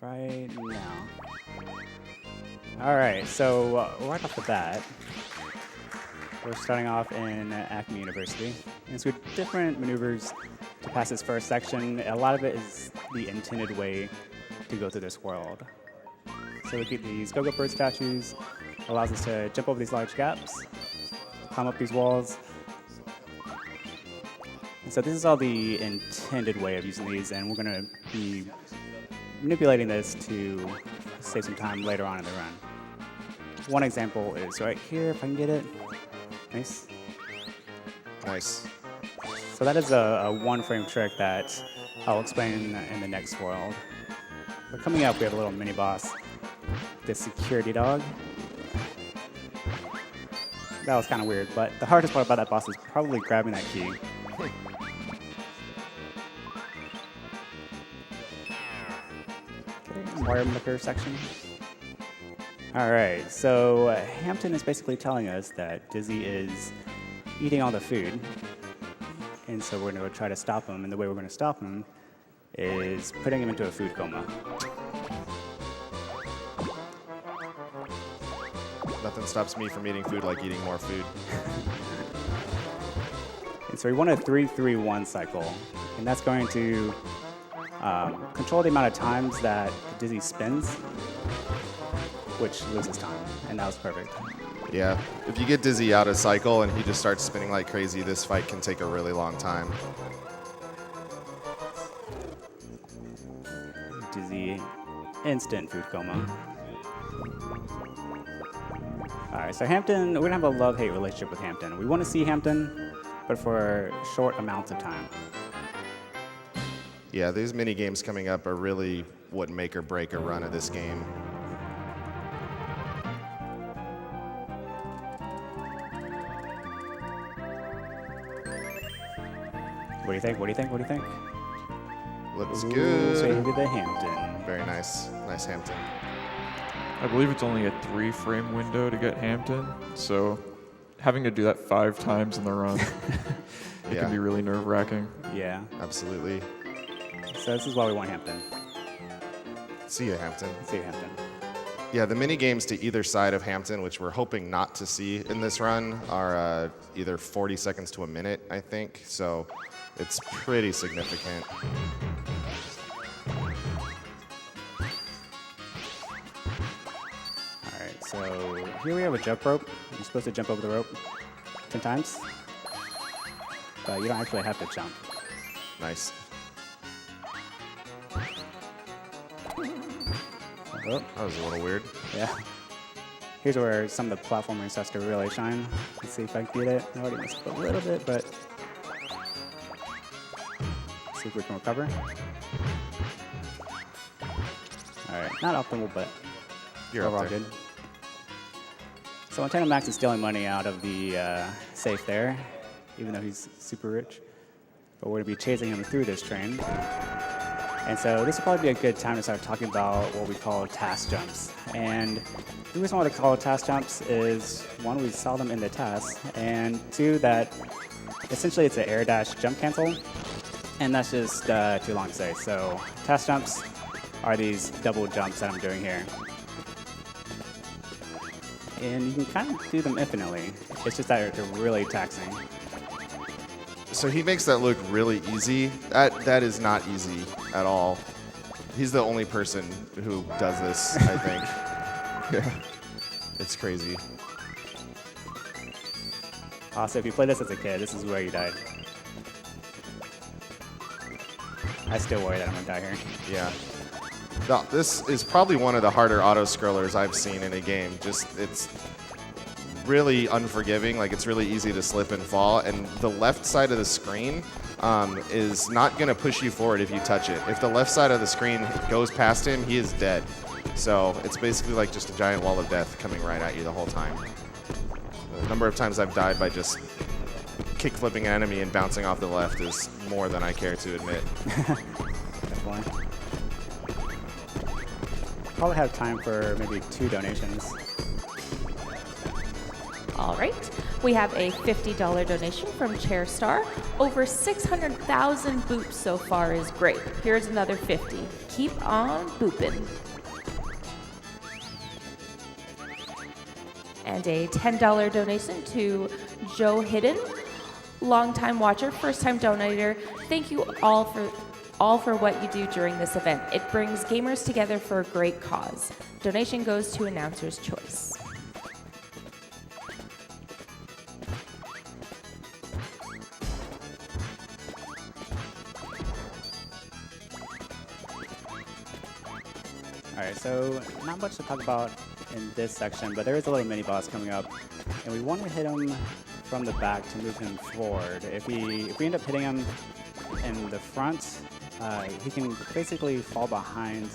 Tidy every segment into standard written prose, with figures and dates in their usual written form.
right now. All right, so right off the bat, we're starting off in Acme University. And so different maneuvers to pass this first section. A lot of it is the intended way to go through this world. So we get these Go-Go Bird statues, allows us to jump over these large gaps, climb up these walls. And so this is all the intended way of using these, and we're going to be manipulating this to save some time later on in the run. One example is right here, if I can get it. Nice. Nice. So that is a one-frame trick that I'll explain in the next world. But coming up, we have a little mini-boss, the security dog. That was kind of weird, but the hardest part about that boss is probably grabbing that key. Wire Licker section. All right, so Hampton is basically telling us that Dizzy is eating all the food, and so we're going to try to stop him, and the way we're going to stop him is putting him into a food coma. Nothing stops me from eating food like eating more food. And so we want a 3-3-1 cycle, and that's going to control the amount of times that Dizzy spins, which loses time, and that was perfect. Yeah, if you get Dizzy out of cycle and he just starts spinning like crazy, this fight can take a really long time. Dizzy, instant food coma. All right, so Hampton, we're gonna have a love-hate relationship with Hampton. We want to see Hampton, but for short amounts of time. Yeah, these mini games coming up are really what make or break a run of this game. What do you think? What do you think? What do you think? Looks Ooh, good. so into the Hampton. Very nice. Nice Hampton. I believe it's only a 3-frame window to get Hampton, so having to do that 5 times in the run, it can be really nerve-wracking. Yeah. Absolutely. So this is why we want Hampton. See ya, Hampton. See you, Hampton. Yeah, the mini games to either side of Hampton, which we're hoping not to see in this run, are either 40 seconds to a minute, I think. So it's pretty significant. All right, so here we have a jump rope. You're supposed to jump over the rope 10 times, but you don't actually have to jump. Nice. Oh, That was a little weird. yeah. Here's where some of the platforming starts to really shine. Let's see if I can get it. I already messed up a little bit, but let's see if we can recover. All right, not optimal, but You're up overall there. good. So Montana Max is stealing money out of the safe there, even though he's super rich. But we're gonna be chasing him through this train. And so this will probably be a good time to start talking about what we call task jumps. And the reason why they call it task jumps is, one, we saw them in the task, and two, that essentially it's an air dash jump cancel, and that's just too long to say. So task jumps are these double jumps that I'm doing here. And you can kind of do them infinitely. It's just that they're really taxing. So he makes that look really easy. That is not easy at all. He's the only person who does this, I think. Yeah. It's crazy. Also, if you played this as a kid, this is where you died. I still worry that I'm gonna die here. Yeah. No, this is probably one of the harder auto-scrollers I've seen in a game. It's really unforgiving. Like, it's really easy to slip and fall. And the left side of the screen is not going to push you forward if you touch it. If the left side of the screen goes past him, he is dead. So it's basically like just a giant wall of death coming right at you the whole time. The number of times I've died by just kick-flipping an enemy and bouncing off the left is more than I care to admit. Definitely. Probably have time for maybe 2 donations. All right. We have a $50 donation from Chairstar. Over 600,000 boops so far is great. Here's another 50. keep on booping. And a $10 donation to Joe Hidden, longtime watcher, first-time donator. Thank you all for what you do during this event. It brings gamers together for a great cause. Donation goes to Announcer's Choice. All right, so not much to talk about in this section, but there is a little mini boss coming up, and we want to hit him from the back to move him forward. If we end up hitting him in the front, he can basically fall behind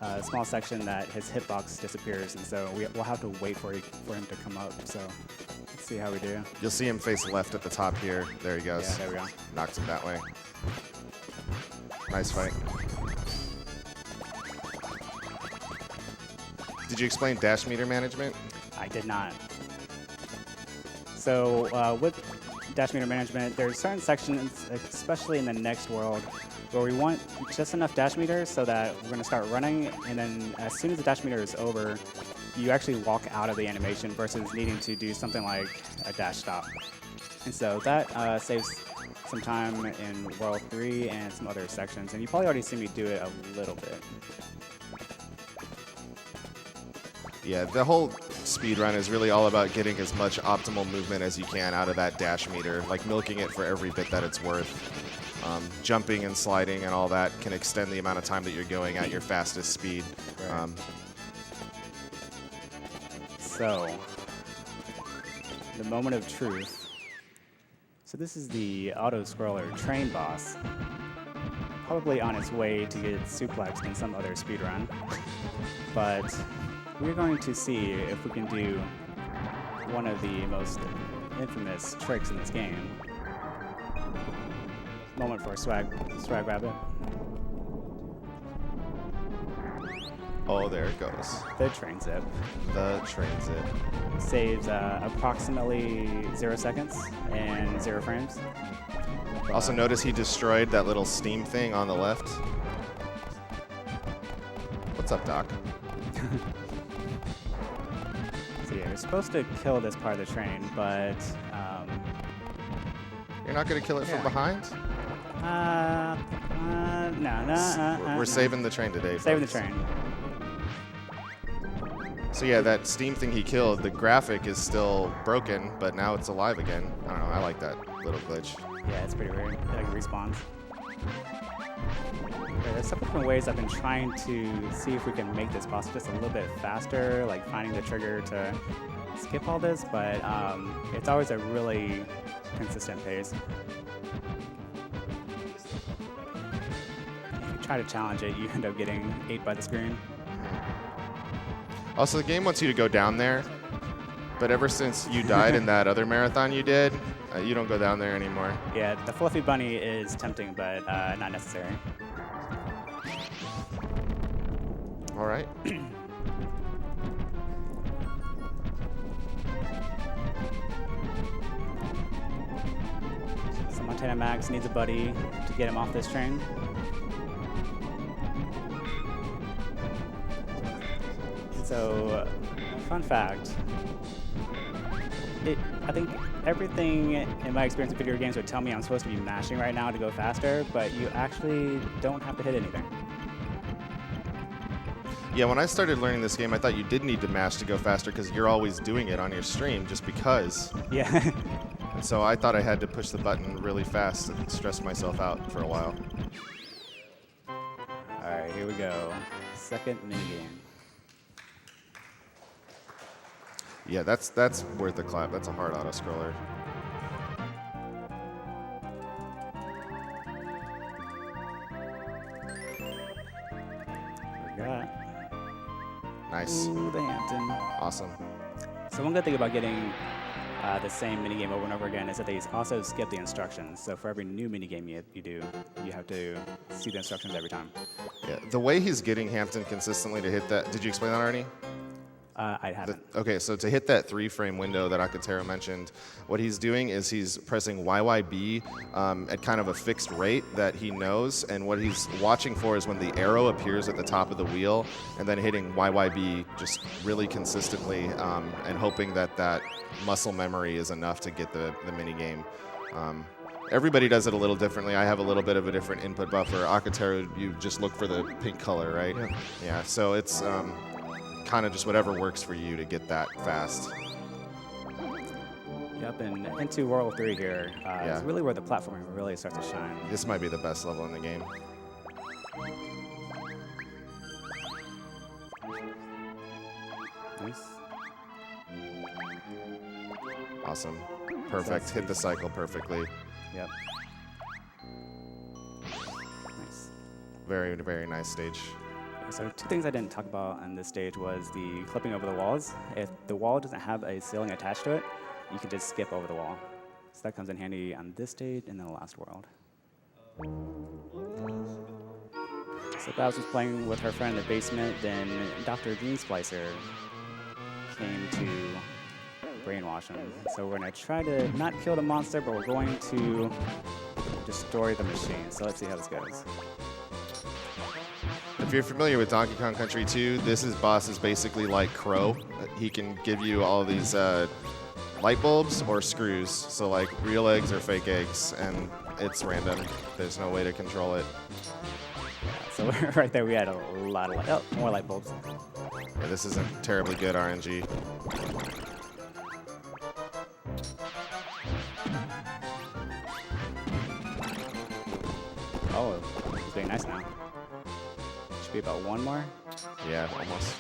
a small section that his hitbox disappears, and so we'll have to wait for him to come up. So let's see how we do. You'll see him face left at the top here. There he goes. Yeah, there we go. Knocks him that way. Nice fight. Did you explain dash meter management? I did not. So with dash meter management, there's certain sections, especially in the next world, where we want just enough dash meters so that we're going to start running, and then as soon as the dash meter is over, you actually walk out of the animation versus needing to do something like a dash stop. And so that saves some time in World 3 and some other sections, and you probably already seen me do it a little bit. Yeah, the whole speedrun is really all about getting as much optimal movement as you can out of that dash meter, like milking it for every bit that it's worth. Jumping and sliding and all that can extend the amount of time that you're going at your fastest speed. Right. So, the moment of truth. So this is the auto-scroller train boss, probably on its way to get suplexed in some other speedrun. But we're going to see if we can do one of the most infamous tricks in this game. Moment for a swag rabbit. Oh, there it goes. The train zip. The train zip. Saves approximately 0 seconds and 0 frames. Also notice he destroyed that little steam thing on the left. What's up, Doc? So yeah, you're supposed to kill this part of the train, but You're not going to kill it from behind? no. We're saving the train today, Saving the folks. train. So yeah, that steam thing he killed, the graphic is still broken, but now it's alive again. I don't know, I like that little glitch. Yeah, it's pretty weird. It like respawns. Okay, there's several different ways I've been trying to see if we can make this boss just a little bit faster, like finding the trigger to skip all this, but it's always a really consistent pace. If you try to challenge it, you end up getting ate by the screen. Also, the game wants you to go down there, but ever since you died in that other marathon you did, you don't go down there anymore. Yeah, the fluffy bunny is tempting, but not necessary. All right. So Montana Max needs a buddy to get him off this train. So, fun fact. I think everything in my experience with video games would tell me I'm supposed to be mashing right now to go faster, but you actually don't have to hit anything. Yeah, when I started learning this game, I thought you did need to mash to go faster because you're always doing it on your stream just because. Yeah. And so I thought I had to push the button really fast and stress myself out for a while. All right, here we go. Second minigame. Yeah, that's worth a clap. That's a hard auto-scroller. We got. Nice. Ooh, the Hampton. Awesome. So one good thing about getting the same minigame over and over again is that they also skip the instructions. So for every new minigame you do, you have to see the instructions every time. Yeah, the way he's getting Hampton consistently to hit that. Did you explain that already? I haven't. Okay, so to hit that 3-frame window that Akatero mentioned, what he's doing is he's pressing YYB at kind of a fixed rate that he knows, and what he's watching for is when the arrow appears at the top of the wheel, and then hitting YYB just really consistently, and hoping that that muscle memory is enough to get the mini game. Everybody does it a little differently. I have a little bit of a different input buffer. Akatero, you just look for the pink color, right? Yeah, so it's kind of just whatever works for you to get that fast. Yep, and into World 3 here is really where the platforming really starts to shine. This might be the best level in the game. Nice. Awesome. Perfect. Hit the cycle perfectly. Yep. Nice. Very, very nice stage. So 2 things I didn't talk about on this stage was the clipping over the walls. If the wall doesn't have a ceiling attached to it, you can just skip over the wall. So that comes in handy on this stage and then the last world. So Babs was playing with her friend in the basement, then Dr. Gene Splicer came to brainwash him. So we're going to try to not kill the monster, but we're going to destroy the machine. So let's see how this goes. If you're familiar with Donkey Kong Country 2, this boss is basically like Crow. He can give you all these light bulbs or screws. So like real eggs or fake eggs, and it's random. There's no way to control it. So right there we had a lot of more light bulbs. Yeah, this isn't terribly good RNG. Oh, he's being nice now. Should be about 1 more. Yeah, almost.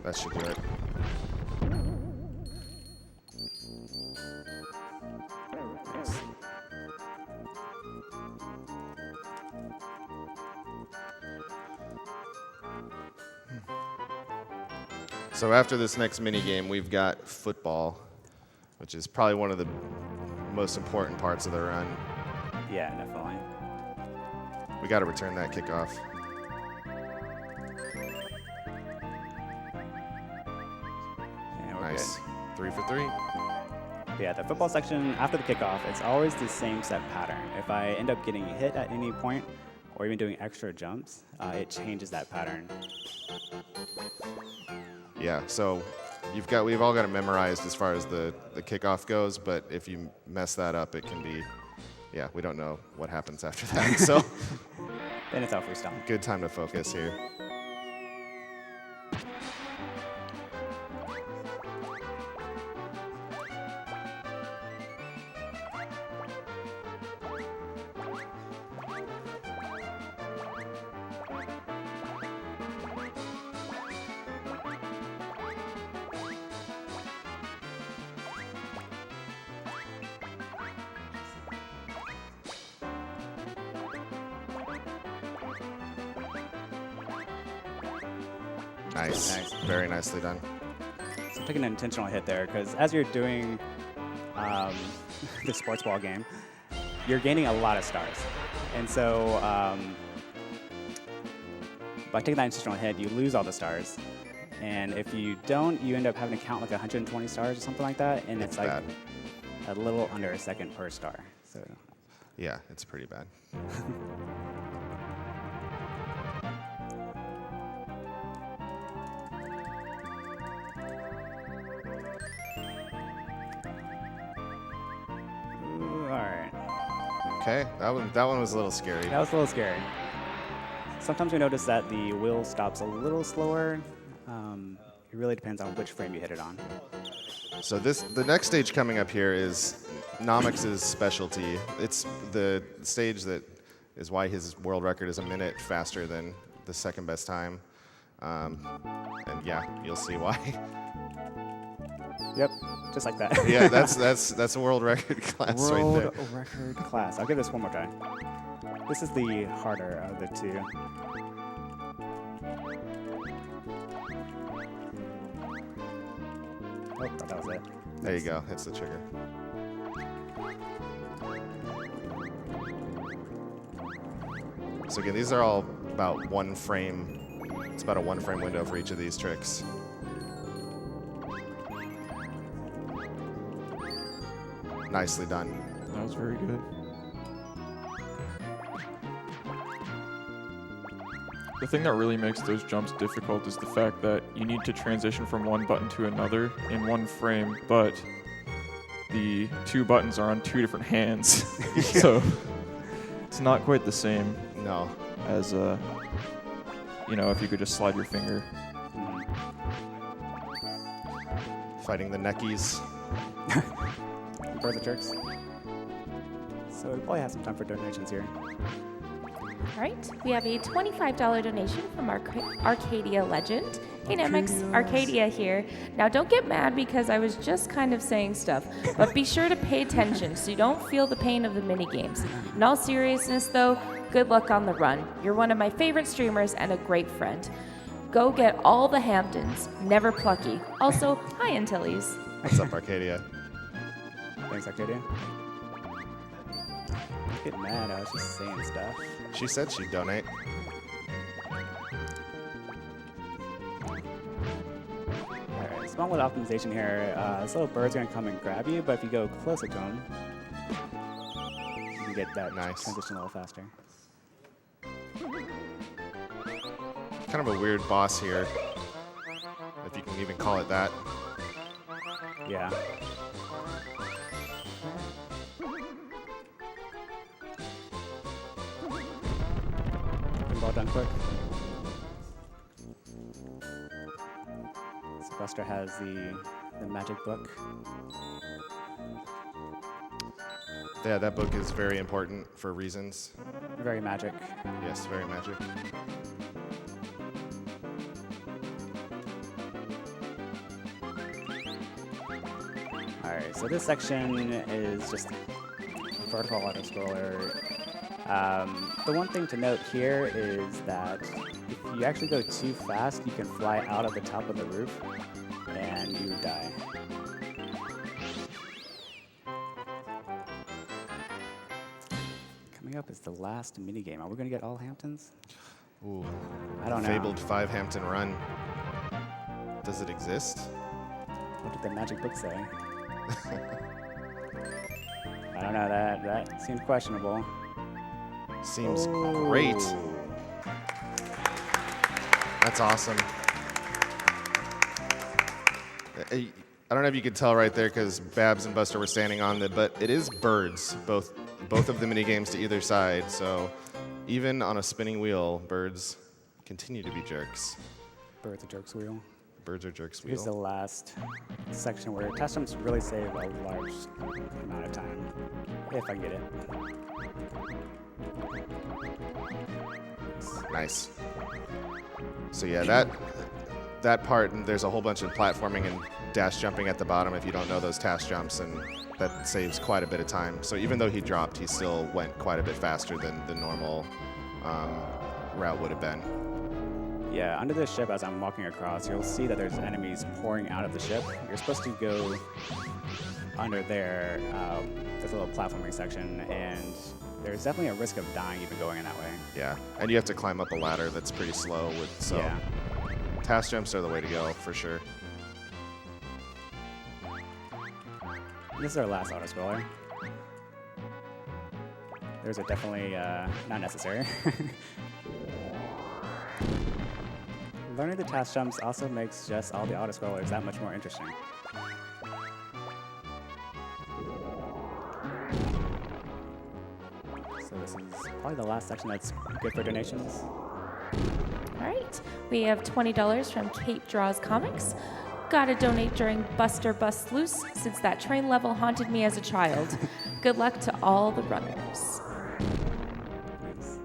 That should do it. Nice. So after this next mini game, we've got football, which is probably one of the most important parts of the run. Yeah, definitely. We got to return that kickoff. Yeah, we're Nice. good. 3 for 3. Yeah, the football section after the kickoff, it's always the same set pattern. If I end up getting hit at any point, or even doing extra jumps, it changes that pattern. Yeah, so we've all got it memorized as far as the kickoff goes, but if you mess that up, it can be, yeah, we don't know what happens after that. So Then it's all freestyle. good time to focus here. Nice. Nice. Very nicely done. So I'm taking an intentional hit there, because as you're doing the sports ball game, you're gaining a lot of stars. And so by taking that intentional hit, you lose all the stars. And if you don't, you end up having to count like 120 stars or something like that, and it's like bad. a little under a second per star. So Yeah, it's pretty bad. ooh, all right. Okay, that one was a little scary. That was a little scary. Sometimes we notice that the wheel stops a little slower. It really depends on which frame you hit it on. So the next stage coming up here is Nomix's specialty. It's the stage that is why his world record is a minute faster than the second best time. And yeah, you'll see why. Yep, just like that. Yeah, that's a world record class right there. World record class. I'll give this one more try. This is the harder of the two. Oh, thought that was it. There you go. Hits the trigger. So again, these are all about 1 frame It's about a 1 frame window for each of these tricks. Nicely done. That was very good. The thing that really makes those jumps difficult is the fact that you need to transition from one button to another in 1 frame, but the 2 buttons are on 2 different hands. So it's not quite the same. No. As, if you could just slide your finger. Fighting the neckies. Birds and jerks. So we probably have some time for donations here. All right, we have a $25 donation from Arcadia Legend. Hey Nemix, Arcadia here. Now don't get mad because I was just kind of saying stuff, but be sure to pay attention so you don't feel the pain of the minigames. In all seriousness though, good luck on the run. You're one of my favorite streamers and a great friend. Go get all the Hamptons, never plucky. Also, hi Antilles. What's up, Arcadia? Thanks, Arcadia. Get mad, I was just saying stuff. She said she'd donate. Alright, small little optimization here. This little bird's gonna come and grab you, but if you go closer to him, you can get that transition a little faster. Kind of a weird boss here, if you can even call it that. Yeah. Ball done quick. So Buster has the magic book. Yeah, that book is very important for reasons. Very magic. Yes, very magic. Alright, so this section is just vertical auto scroller. The one thing to note here is that if you actually go too fast, you can fly out of the top of the roof and you die. Coming up is the last minigame. Are we going to get all Hamptons? Ooh. I don't know. Fabled 5 Hampton run. Does it exist? What did the magic book say? I don't know. That seems questionable. Seems great. That's awesome. I don't know if you could tell right there because Babs and Buster were standing on it, but it is birds, both of the mini games to either side. So even on a spinning wheel, birds continue to be jerks. Birds a jerks wheel. Birds are jerks wheel. Here's the last section where test jumps really save a large amount of time, if I get it. Nice. So yeah, that part, and there's a whole bunch of platforming and dash jumping at the bottom if you don't know those task jumps, and that saves quite a bit of time. So even though he dropped, he still went quite a bit faster than the normal route would have been. Yeah, under this ship, as I'm walking across, you'll see that there's enemies pouring out of the ship. You're supposed to go under there. There's a little platforming section, and there's definitely a risk of dying even going in that way. Yeah, and you have to climb up a ladder that's pretty slow. Yeah. Task jumps are the way to go, for sure. This is our last auto-scroller. Those are definitely not necessary. Learning the task jumps also makes just all the auto-scrollers that much more interesting. So this is probably the last section that's good for donations. All right, we have $20 from Kate Draws Comics. Gotta donate during Buster Bust Loose since that train level haunted me as a child. Good luck to all the runners. Nice.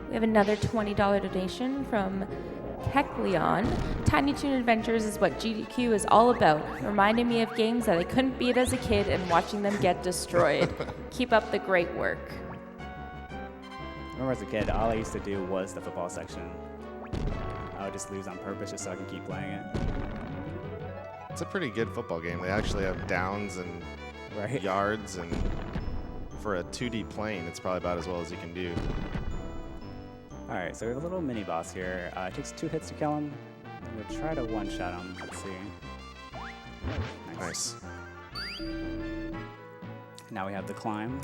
We have another $20 donation from Kekleon. Tiny Toon Adventures is what GDQ is all about, reminding me of games that I couldn't beat as a kid and watching them get destroyed. Keep up the great work. I remember as a kid, all I used to do was the football section. I would just lose on purpose just so I can keep playing it. It's a pretty good football game. They actually have downs and Right. yards, and for a 2D plane, it's probably about as well as you can do. All right, so we have a little mini boss here. It takes 2 hits to kill him. We'll try to one-shot him. Let's see. Nice. Now we have the climb.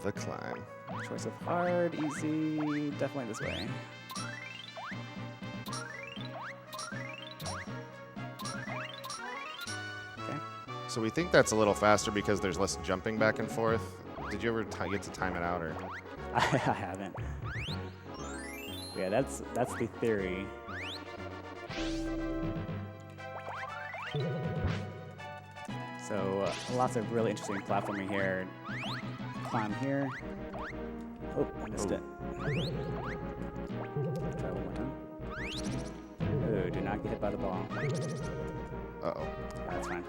The climb. Choice of hard, easy, definitely this way. Okay. So we think that's a little faster because there's less jumping back and forth. Did you ever get to time it out, or? I haven't. Yeah, that's the theory. So lots of really interesting platforming here. Climb here. Oh, I missed it. Try one more time. Oh, do not get hit by the ball. Uh-oh. That's fine.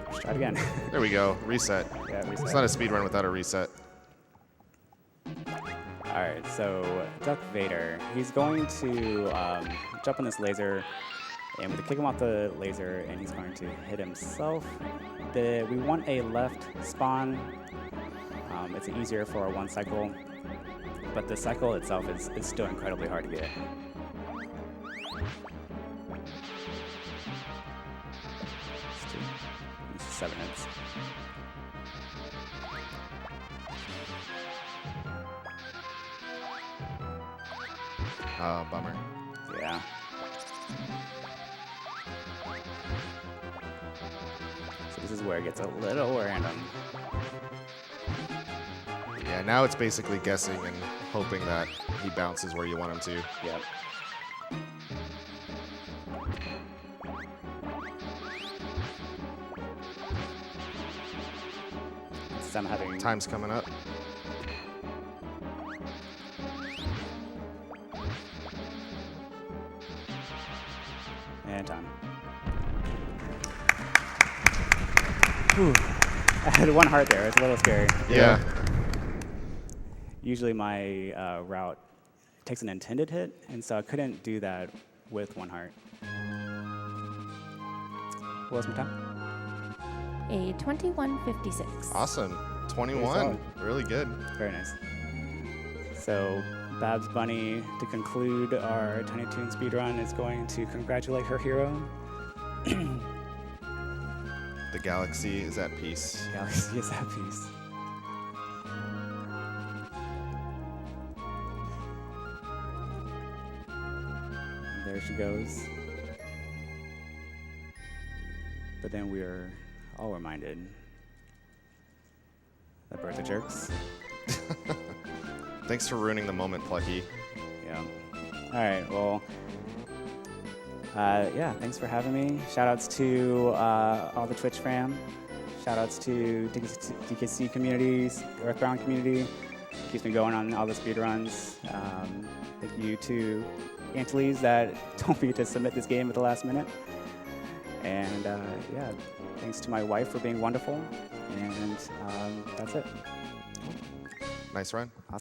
Let's try it again. There we go. Reset. Yeah, reset. It's not a speed run without a reset. All right, so Duck Vader, he's going to jump on this laser, and we're going to kick him off the laser, and he's going to hit himself. We want a left spawn. It's easier for one cycle, but the cycle itself is still incredibly hard to get. It's 7 hits. Oh, bummer. Yeah. So this is where it gets a little random. Yeah, now it's basically guessing and hoping that he bounces where you want him to. Yep. So I'm having Time's coming up. and time. Whew. I had 1 heart there. It's a little scary. Yeah. Usually my route takes an intended hit, and so I couldn't do that with 1 heart. What was my time? A 21:56. Awesome. Pretty 21. solid. Really good. Very nice. So Babs Bunny, to conclude our Tiny Toon speedrun, is going to congratulate her hero. The galaxy is at peace. Galaxy is at peace. There she goes. But then we are all reminded that birds are jerks. Thanks for ruining the moment, Plucky. Yeah. All right. Well, yeah, thanks for having me. Shout outs to all the Twitch fam. Shout outs to DKC communities, Earthbound community. Keeps me going on all the speedruns. Thank you to Antilles that told me to submit this game at the last minute. And yeah, thanks to my wife for being wonderful. And that's it. Nice run.